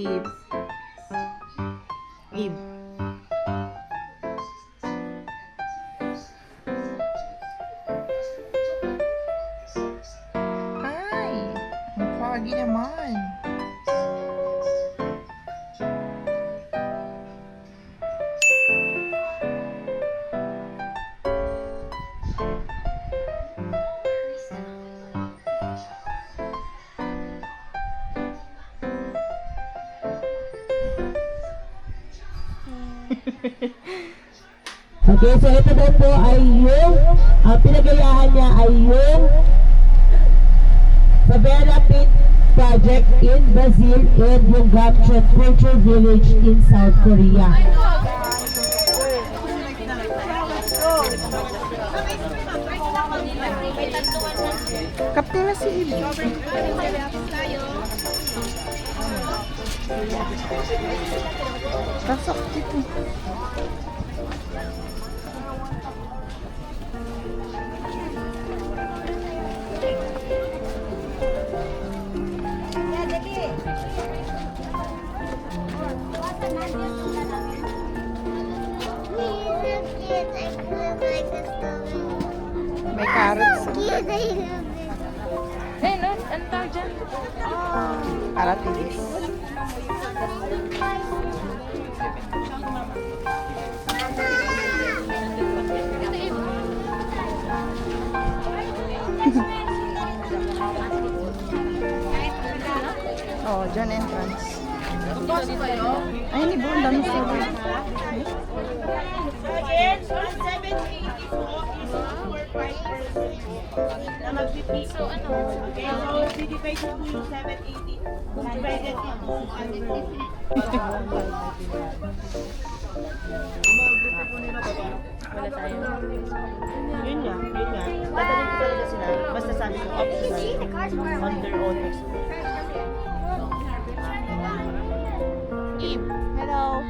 Eve. Eve. Ay, ang foggy naman. Okay, so ito daw po ay yung pinagayahan niya ay yung Favela Pit Project in Brazil and yung Gamcheon Culture Village in South Korea. Kapte na si Eve. Pasok dito. May carrots. Eh, no? Ano tawag dyan? Aratilis. Oh, dyan entrance. Ay, hindi po. Ang dami strawberry. Again, 1,780 po is for 5 na mag-50. So, ano? Okay, so divide ko yung 780. Divided into Wala tayo. Yun nga. Dadalhin ko talaga sila. Basta sabi ko optional on their own expense. Eve, hello.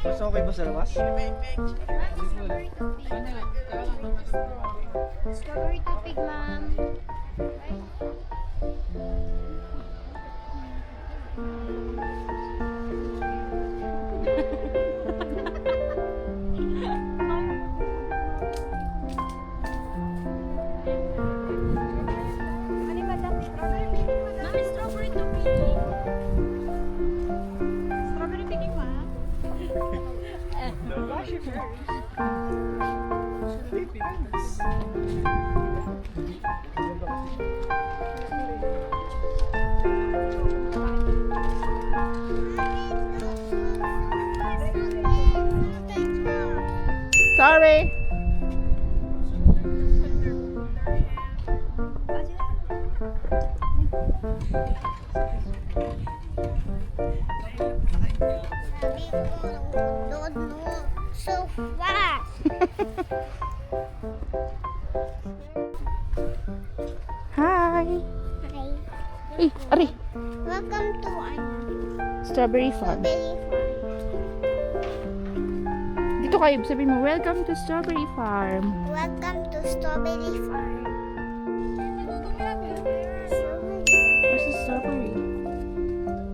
Mas okay ba sa labas? Strawberry tupig, ma'am. Mami, strawberry tupig. Strawberry picking, ma. Sorry. Don't move so fast. Hi. Hi. Eh, ari. Welcome to Strawberry farm. Strawberry Farm. Dito kayo, sabihin mo, welcome to Strawberry Farm. Welcome to Strawberry Farm. Where's the strawberry?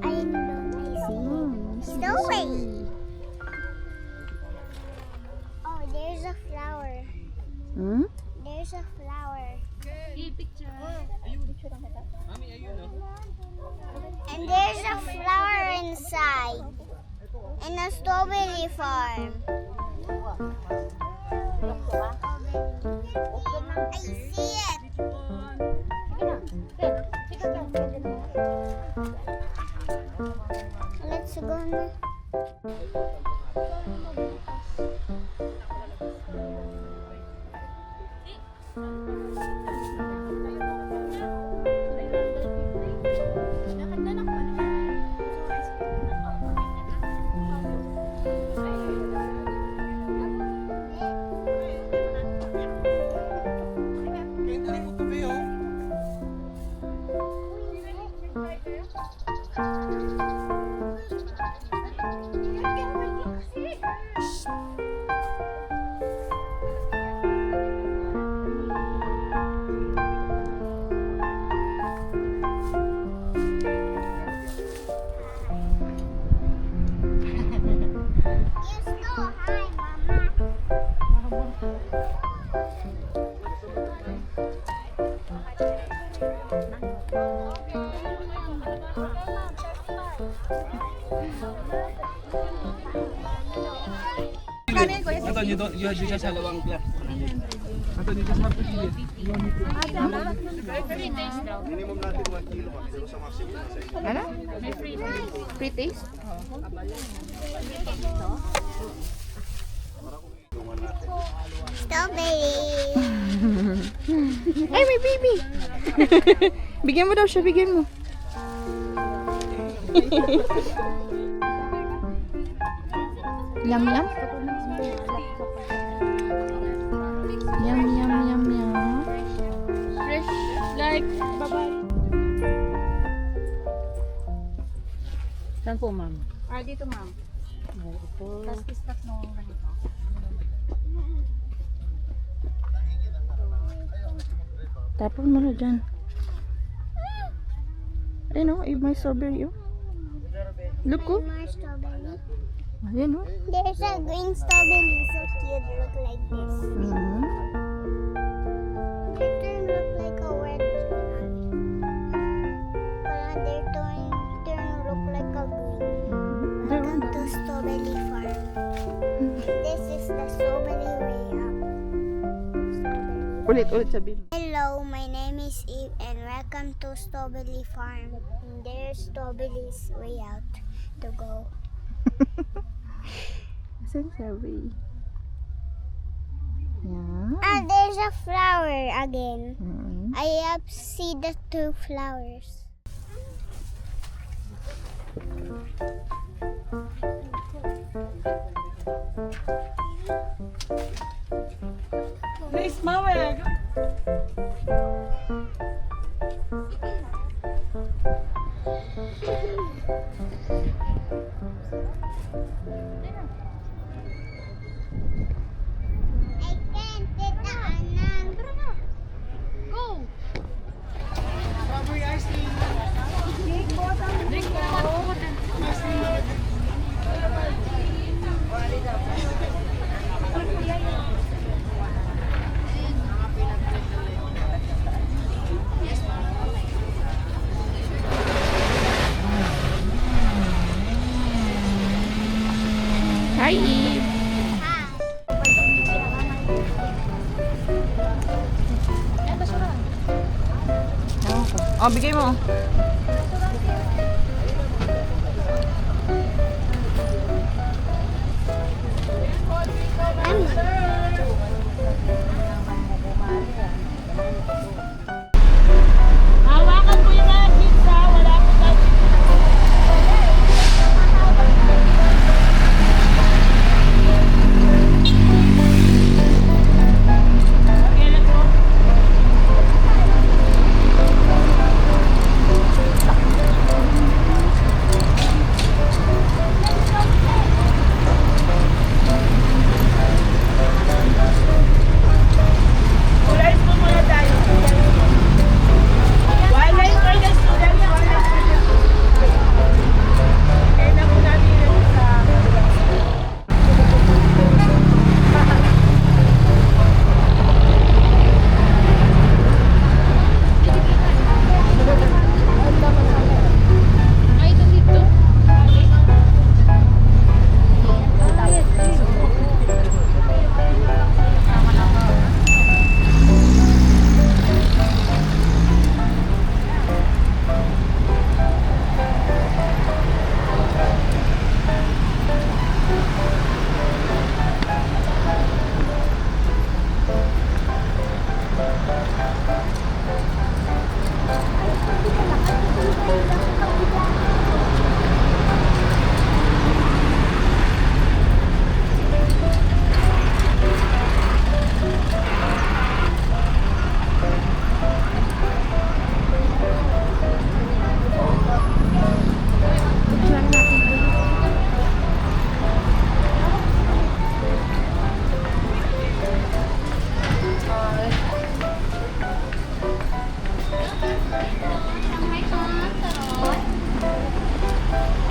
I don't see. Strawberry. Oh, there's a flower. Hmm? There's a flower. And there's a flower inside. In a strawberry farm. I see it. Let's go na. You so high, Mama. Atau you just sa lawang pla. Atau dito sa pili. Free taste daw. Ano? May free taste. Free taste? Strawberry. Ay, may baby! Bigyan mo daw siya, bigyan mo. Yum, yum. Yum, yum, yum, yum. Fresh like bye-bye. Saan po, ma'am? Dito ma'am. Tapos istak mo ganito. Tapos mo na dyan. Ayun o, may strawberry o. Look o. More strawberry. Ayun o. There's a green strawberry, so cute. Look like this. It turn look like a red. But their turn look like a green. Welcome to Strawberry Farm. This is the strawberry way up. Ulit sabihin. Hello, my name is Eve and welcome to Strawberry Farm. And there's strawberries way out to go. Saan sabi? Yeah. And there's a flower again. Mm. I have see the two flowers. Nice mawag. I can't get the anang. Go! Strawberry ice cream. Drink mo naman. Hi, Eve. Oh, bigay mo. Hawakan ko yung mga kids ha. Wala ko tayo. Okay, let's go.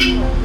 Mainit.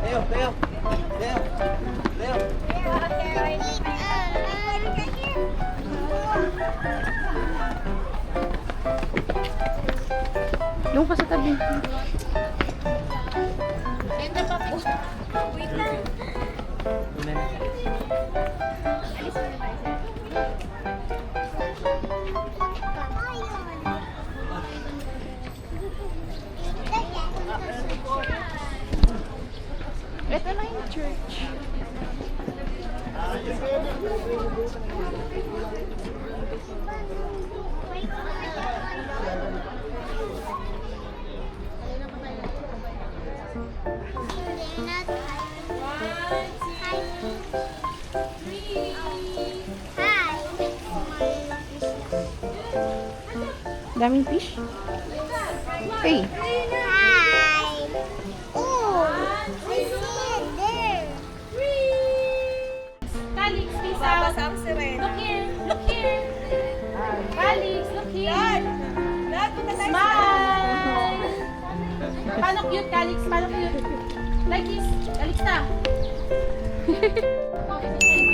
Leo, Leo. Leo. Leo. Doon ka sa tabi. Ito na yung church. Daming fish. Hey. Hi. Oh, I see it there. Calix, peace out. Look here. Look here. Calix, look here. Smile. Paano cute, Calix? Paano cute? Like this. Calix na.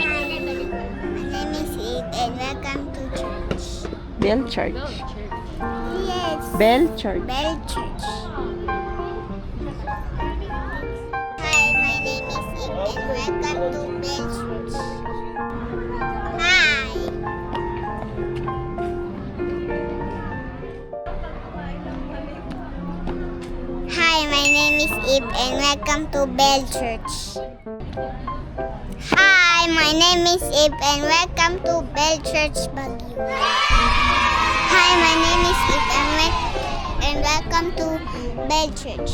Hi. My name is Eve and welcome to church. Bell Church. Yes. Bell Church. Bell Church. Hi, my name is Eve and welcome to Bell Church. Hi. Hi, my name is Eve and welcome to Bell Church. Hi, my name is Eve and welcome to Bell Church Baguio. Hi, my name is Eve and welcome to Bell Church.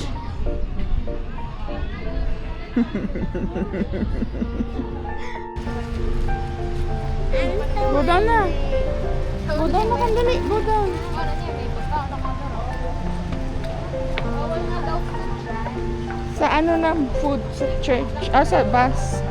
Go down na. Go down na kandali. Go down. Sa ano na food sa church. Ah, sa bus.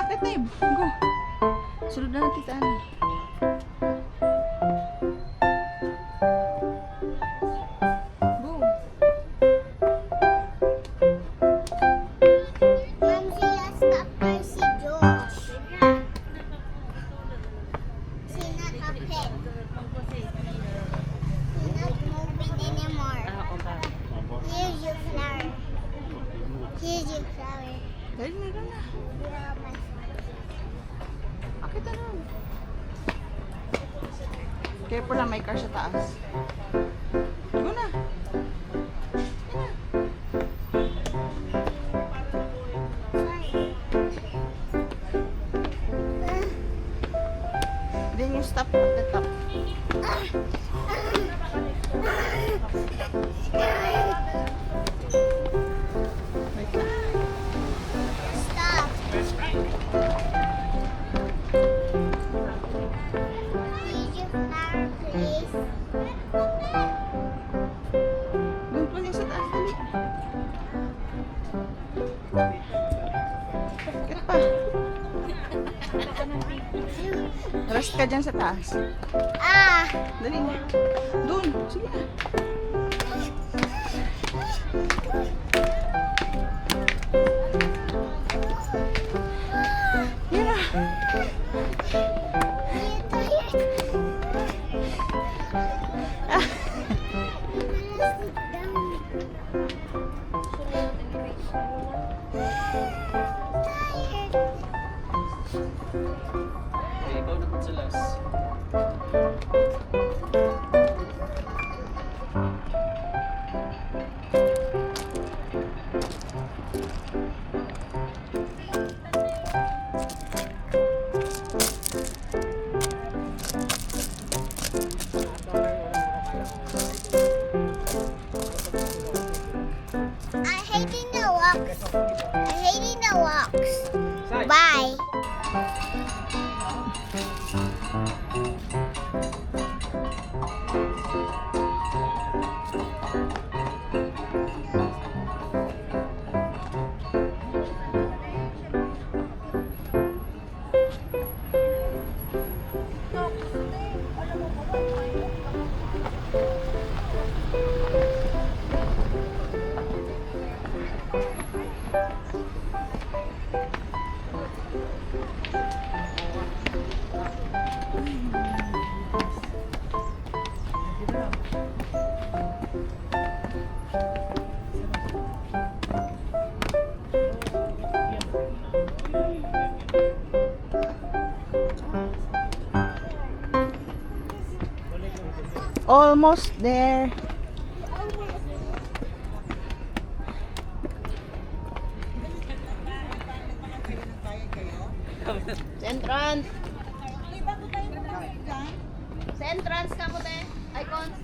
Akit na go. Sulod na natin sa ano. Go. Ma'am, sila stop by si Josh. She's not a pet. She's not moving anymore. Here's your flower. Here's your flower. Dahil meron na. Akit na nun. Careful lang, may car sa taas. Go na. Then you stop at the top. Wait lang. Stop. Here's your flower, please. Doon po niya sa taas, dali. Kaya pa. Rest ka dyan sa taas. Ah. Dali na. Doon. Sige na. Yan na. Okay, ikaw naman sa last. I'm hating the walks. I'm hating the walks. Bye. Almost there. Entrance. Sa entrance ka po tayo. Icons.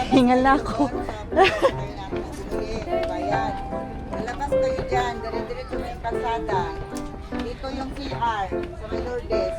Hingal na ako. Bayan. Lalabas kayo dyan, dire-diretso na yung kalsada. Dito yung CR sa may Lourdes.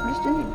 Gusto niya.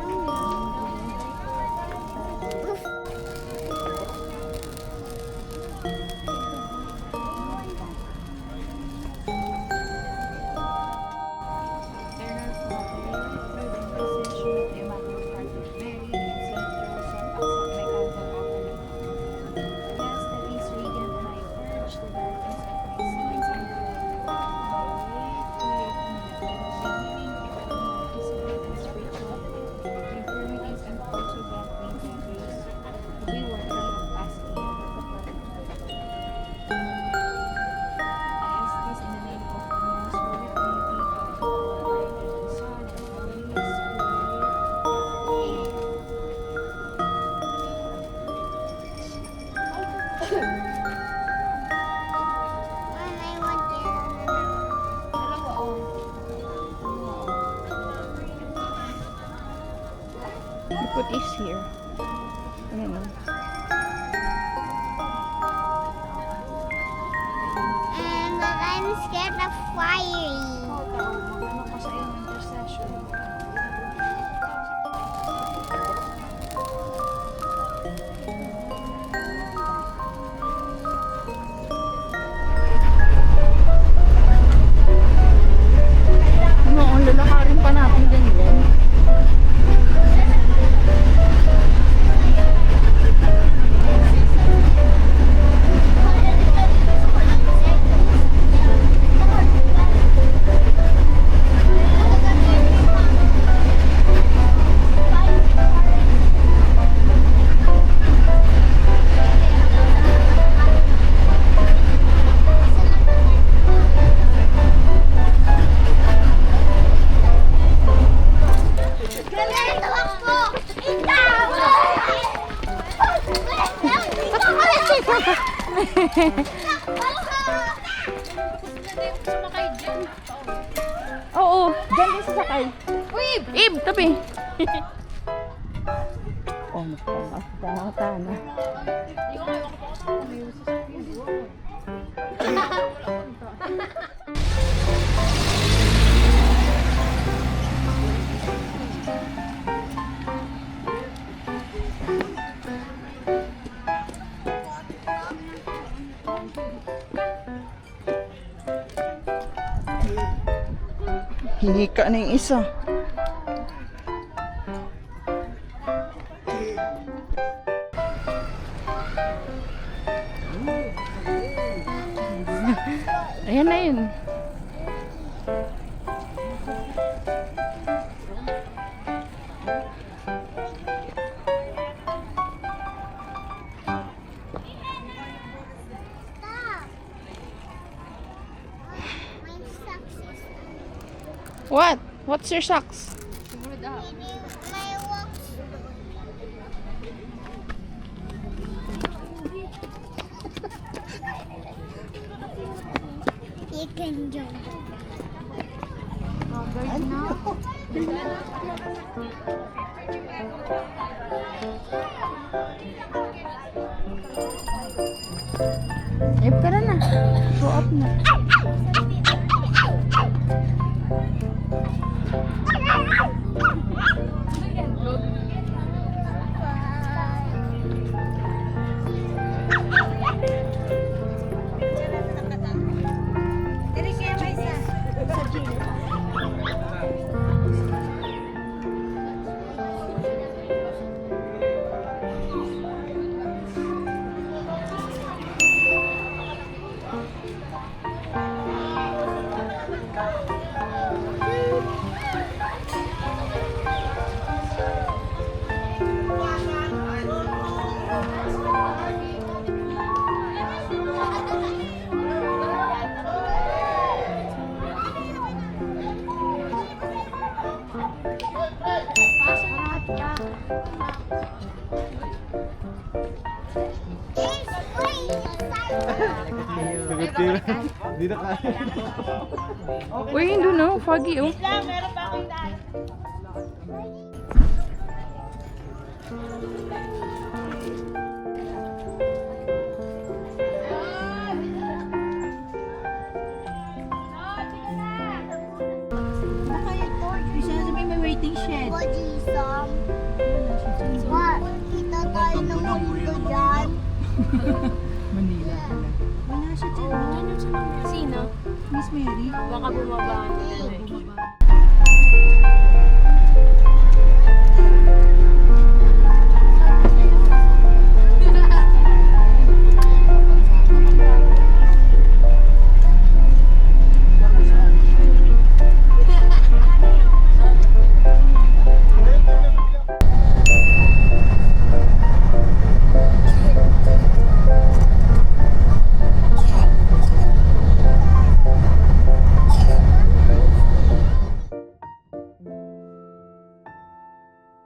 Mom, I want yellow. You put is here. Ano? But I'm scared of fiery. Ano, ang lalakarin pa natin ganyan. Oo, dyan din sasakay. Ib! Ib, tabi. Oh, magpapakita na. Hihika na yung isa. Ayan na yun. My socks is What? What's your socks? my walk. You can jump. Ib, tara na. Show up na. Hindi na kaya. Uy, hindi no. Foggy, oh. Lang, meron pa akong daan. waiting shed. Bojisang. What? Kita tayo ng mundo dyan. Manila. Wala siya dyan. Sino? Miss Mary. Baka bumaba na.